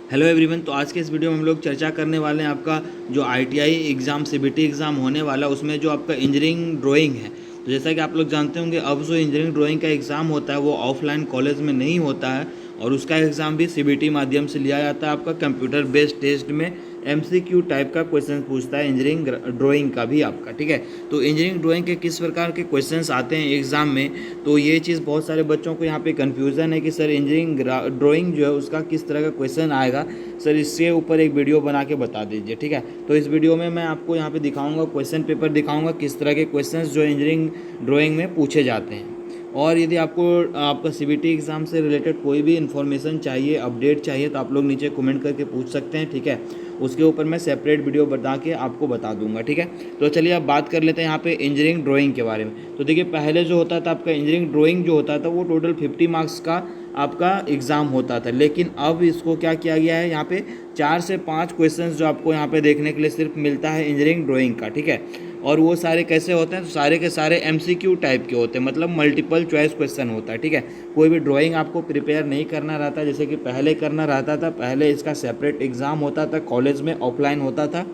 Hello everyone. तो आज के इस वीडियो में हम लोग चर्चा करने वाले हैं आपका जो आईटीआई एग्ज़ाम सीबीटी एग्ज़ाम होने वाला, उसमें जो आपका इंजीनियरिंग ड्राइंग है। तो जैसा कि आप लोग जानते होंगे, अब जो इंजीनियरिंग ड्राइंग का एग्ज़ाम होता है वो ऑफलाइन कॉलेज में नहीं होता है, और उसका एग्ज़ाम भी सीबीटी माध्यम से लिया जाता है। आपका कंप्यूटर बेस्ड टेस्ट में एमसीक्यू टाइप का क्वेश्चन पूछता है इंजीनियरिंग ड्राइंग का भी आपका, ठीक है। तो इंजीनियरिंग ड्राइंग के किस प्रकार के क्वेश्चंस आते हैं एग्ज़ाम में, तो ये चीज़ बहुत सारे बच्चों को यहाँ पे कन्फ्यूज़न है कि सर इंजीनियरिंग ड्राइंग जो है उसका किस तरह का क्वेश्चन आएगा। सर इसके ऊपर एक वीडियो बना के बता दीजिए, ठीक है। तो इस वीडियो में मैं आपको यहाँ पे दिखाऊंगा, क्वेश्चन पेपर दिखाऊंगा किस तरह के क्वेश्चंस जो इंजीनियरिंग ड्राइंग में पूछे जाते हैं। और यदि आपको आपका सीबीटी एग्ज़ाम से रिलेटेड कोई भी इन्फॉर्मेशन चाहिए, अपडेट चाहिए, तो आप लोग नीचे कमेंट करके पूछ सकते हैं, ठीक है। उसके ऊपर मैं सेपरेट वीडियो बना के आपको बता दूंगा, ठीक है। तो चलिए अब बात कर लेते हैं यहाँ पे इंजीनियरिंग ड्राइंग के बारे में। तो देखिए, पहले जो होता था आपका इंजीनियरिंग ड्राइंग जो होता था वो टोटल 50 मार्क्स का आपका एग्ज़ाम होता था, लेकिन अब इसको क्या किया गया है, यहाँ पे 4 से 5 क्वेश्चंस जो आपको यहाँ पे देखने के लिए सिर्फ मिलता है इंजीनियरिंग ड्राइंग का, ठीक है। और वो सारे कैसे होते हैं, तो सारे के सारे एमसीक्यू टाइप के होते हैं, मतलब मल्टीपल चॉइस क्वेश्चन होता है, ठीक है। कोई भी ड्राइंग आपको प्रिपेयर नहीं करना रहता जैसे कि पहले करना रहता था। पहले इसका सेपरेट एग्ज़ाम होता था, कॉलेज में ऑफलाइन होता था।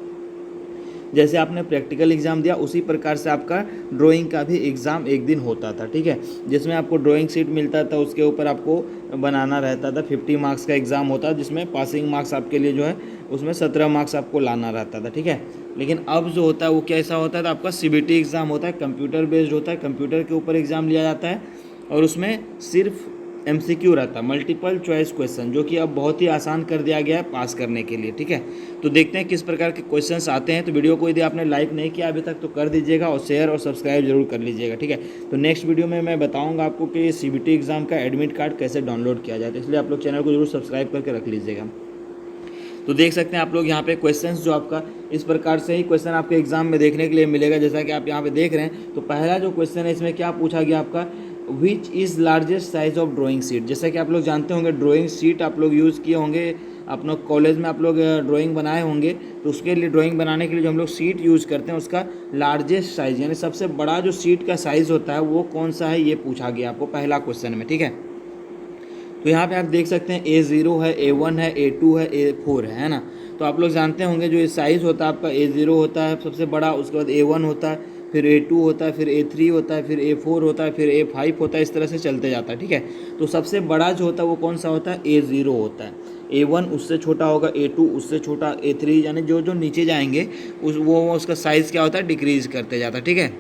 जैसे आपने प्रैक्टिकल एग्ज़ाम दिया उसी प्रकार से आपका ड्राइंग का भी एग्ज़ाम एक दिन होता था, ठीक है। जिसमें आपको ड्राइंग शीट मिलता था, उसके ऊपर आपको बनाना रहता था। 50 मार्क्स का एग्ज़ाम होता है, जिसमें पासिंग मार्क्स आपके लिए जो है उसमें 17 मार्क्स आपको लाना रहता था, ठीक है। लेकिन अब जो होता है वो कैसा होता है, आपका सीबीटी एग्ज़ाम होता है, कंप्यूटर बेस्ड होता है, कंप्यूटर के ऊपर एग्ज़ाम लिया जाता है, और उसमें सिर्फ एमसीक्यू रहता है, मल्टीपल चॉइस क्वेश्चन, जो कि अब बहुत ही आसान कर दिया गया है पास करने के लिए, ठीक है। तो देखते हैं किस प्रकार के क्वेश्चंस आते हैं। तो वीडियो को यदि आपने लाइक नहीं किया अभी तक तो कर दीजिएगा, और शेयर और सब्सक्राइब जरूर कर लीजिएगा, ठीक है। तो नेक्स्ट वीडियो में मैं बताऊंगा आपको कि सीबीटी एग्ज़ाम का एडमिट कार्ड कैसे डाउनलोड किया जाए, तो इसलिए आप लोग चैनल को जरूर सब्सक्राइब करके रख लीजिएगा। तो देख सकते हैं आप लोग यहाँ पे क्वेश्चंस जो आपका इस प्रकार से ही क्वेश्चन आपके एग्जाम में देखने के लिए मिलेगा, जैसा कि आप यहाँ पे देख रहे हैं। तो पहला जो क्वेश्चन है इसमें क्या पूछा गया आपका, which is largest size of drawing sheet. जैसा कि आप लोग जानते होंगे, ड्राइंग शीट आप लोग यूज़ किए होंगे अपना कॉलेज में, आप लोग ड्राइंग बनाए होंगे। तो उसके लिए ड्राइंग बनाने के लिए जो हम लोग शीट यूज़ करते हैं उसका लार्जेस्ट साइज़ यानी सबसे बड़ा जो शीट का साइज़ होता है वो कौन सा है, ये पूछा गया आपको पहला क्वेश्चन में, ठीक है। तो यहाँ पे आप देख सकते हैं A0 है, A1 है, A2 है, A4 है ना। तो आप लोग जानते होंगे जो ये साइज़ होता है आपका A0 होता है सबसे बड़ा, उसके बाद A1 होता है, फिर A2 होता है, फिर A3 होता है, फिर A4 होता है, फिर A5 होता है, इस तरह से चलते जाता है, ठीक है। तो सबसे बड़ा जो होता है वो कौन सा होता है, A0 होता है। A1 उससे छोटा होगा, A2 उससे छोटा, A3 यानी जो जो नीचे जाएंगे वो उसका साइज़ क्या होता है, डिक्रीज़ करते जाता है, ठीक है।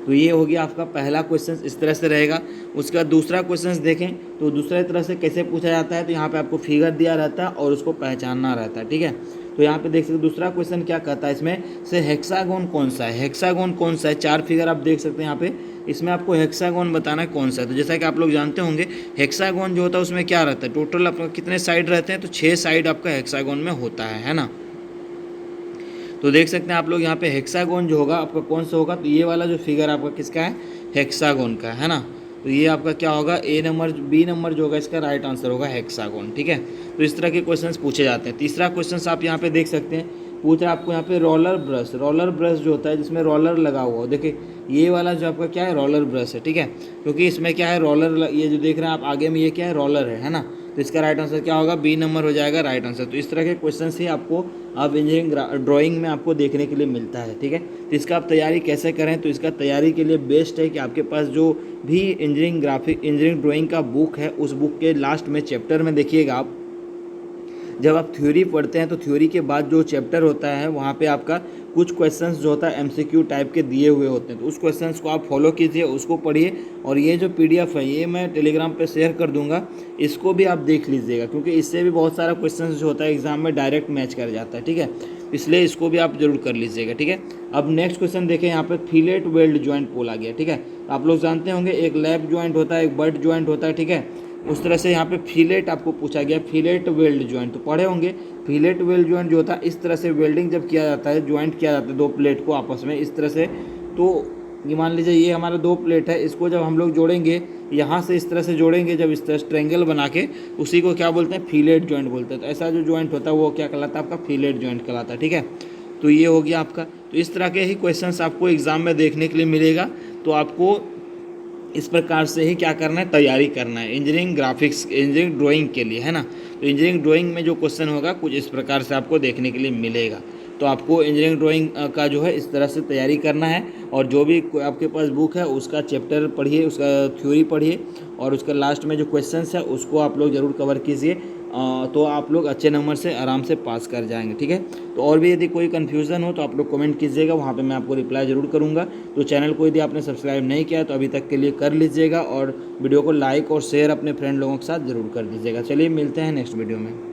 तो ये हो गया आपका पहला क्वेश्चन, इस तरह से रहेगा। उसके बाद दूसरा क्वेश्चन देखें तो दूसरे तरह से कैसे पूछा जाता है, तो यहाँ पे आपको फिगर दिया रहता है और उसको पहचानना रहता है, ठीक है। तो यहाँ पे देख सकते दूसरा क्वेश्चन क्या कहता है, इसमें से हेक्सागोन कौन सा है, हेक्सागोन कौन सा है। 4 फिगर आप देख सकते हैं यहाँ पे, इसमें आपको हेक्सागोन बताना है कौन सा है। तो जैसा कि आप लोग जानते होंगे, हेक्सागोन जो होता है उसमें क्या रहता है, टोटल आपका कितने साइड रहते हैं, तो 6 साइड आपका हेक्सागोन में होता है ना। तो देख सकते हैं आप लोग यहाँ पे हेक्सागोन जो होगा आपका कौन सा होगा, तो ये वाला जो फिगर आपका किसका है, हेक्सागोन का है ना। तो ये आपका क्या होगा, बी नंबर जो होगा इसका राइट आंसर होगा हेक्सागोन, ठीक है। तो इस तरह के क्वेश्चंस पूछे जाते हैं। तीसरा क्वेश्चन आप यहाँ पे देख सकते हैं, पूछ रहा है आपको यहाँ पे रोलर ब्रश जो होता है जिसमें रोलर लगा हुआ हो। देखिए ये वाला जो आपका क्या है, रोलर ब्रश है, ठीक है। क्योंकि इसमें क्या है, रोलर, ये जो देख रहे हैं आप आगे में, ये क्या है, रोलर है ना। तो इसका राइट आंसर क्या होगा, बी नंबर हो जाएगा राइट आंसर। तो इस तरह के क्वेश्चन ही आपको अब इंजीनियरिंग ड्राइंग में आपको देखने के लिए मिलता है, ठीक है। तो इसका आप तैयारी कैसे करें, तो इसका तैयारी के लिए बेस्ट है कि आपके पास जो भी इंजीनियरिंग ड्राइंग का बुक है, उस बुक के लास्ट में चैप्टर में देखिएगा आप, जब आप थ्योरी पढ़ते हैं तो थ्योरी के बाद जो चैप्टर होता है वहाँ पे आपका कुछ क्वेश्चंस जो होता है एमसीक्यू टाइप के दिए हुए होते हैं। तो उस क्वेश्चंस को आप फॉलो कीजिए, उसको पढ़िए, और ये जो पीडीएफ है ये मैं टेलीग्राम पे शेयर कर दूंगा, इसको भी आप देख लीजिएगा, क्योंकि इससे भी बहुत सारा क्वेश्चंस जो होता है एग्जाम में डायरेक्ट मैच कर जाता है, ठीक है। इसलिए इसको भी आप जरूर कर लीजिएगा, ठीक है। अब नेक्स्ट क्वेश्चन देखें, यहाँ पे फिलेट वेल्ड ज्वाइंट बोला गया, ठीक है। आप लोग जानते होंगे एक लैप ज्वाइंट होता है, एक बट ज्वाइंट होता है, ठीक है। उस तरह से यहाँ पे फिलेट आपको पूछा गया, फिलेट वेल्ड ज्वाइंट, तो पढ़े होंगे। फिलेट वेल्ड ज्वाइंट जो होता है, इस तरह से वेल्डिंग जब किया जाता है, ज्वाइंट किया जाता है दो प्लेट को आपस में इस तरह से। तो ये मान लीजिए ये हमारा दो प्लेट है, इसको जब हम लोग जोड़ेंगे, यहाँ से इस तरह से जोड़ेंगे, जब इस तरह ट्रेंगल बना के, उसी को क्या बोलते हैं, फिलेट ज्वाइंट बोलते हैं। तो ऐसा जो ज्वाइंट होता है वो क्या कहलाता है, आपका फिलेट ज्वाइंट कहलाता है, ठीक है। तो ये हो गया आपका। तो इस तरह के ही क्वेश्चंस आपको एग्जाम में देखने के लिए मिलेगा। तो आपको इस प्रकार से ही क्या करना है, तैयारी करना है इंजीनियरिंग ग्राफिक्स, इंजीनियरिंग ड्राइंग के लिए, है ना। तो इंजीनियरिंग ड्राइंग में जो क्वेश्चन होगा कुछ इस प्रकार से आपको देखने के लिए मिलेगा। तो आपको इंजीनियरिंग ड्राइंग का जो है इस तरह से तैयारी करना है, और जो भी आपके पास बुक है उसका चैप्टर पढ़िए, उसका थ्योरी पढ़िए, और उसका लास्ट में जो क्वेश्चंस है उसको आप लोग ज़रूर कवर कीजिए। तो आप लोग अच्छे नंबर से आराम से पास कर जाएंगे, ठीक है। तो और भी यदि कोई कन्फ्यूज़न हो तो आप लोग कमेंट कीजिएगा, वहाँ पे मैं आपको रिप्लाई ज़रूर करूँगा। तो चैनल को यदि आपने सब्सक्राइब नहीं किया तो अभी तक के लिए कर लीजिएगा, और वीडियो को लाइक और शेयर अपने फ्रेंड लोगों के साथ ज़रूर कर दीजिएगा। चलिए मिलते हैं नेक्स्ट वीडियो में।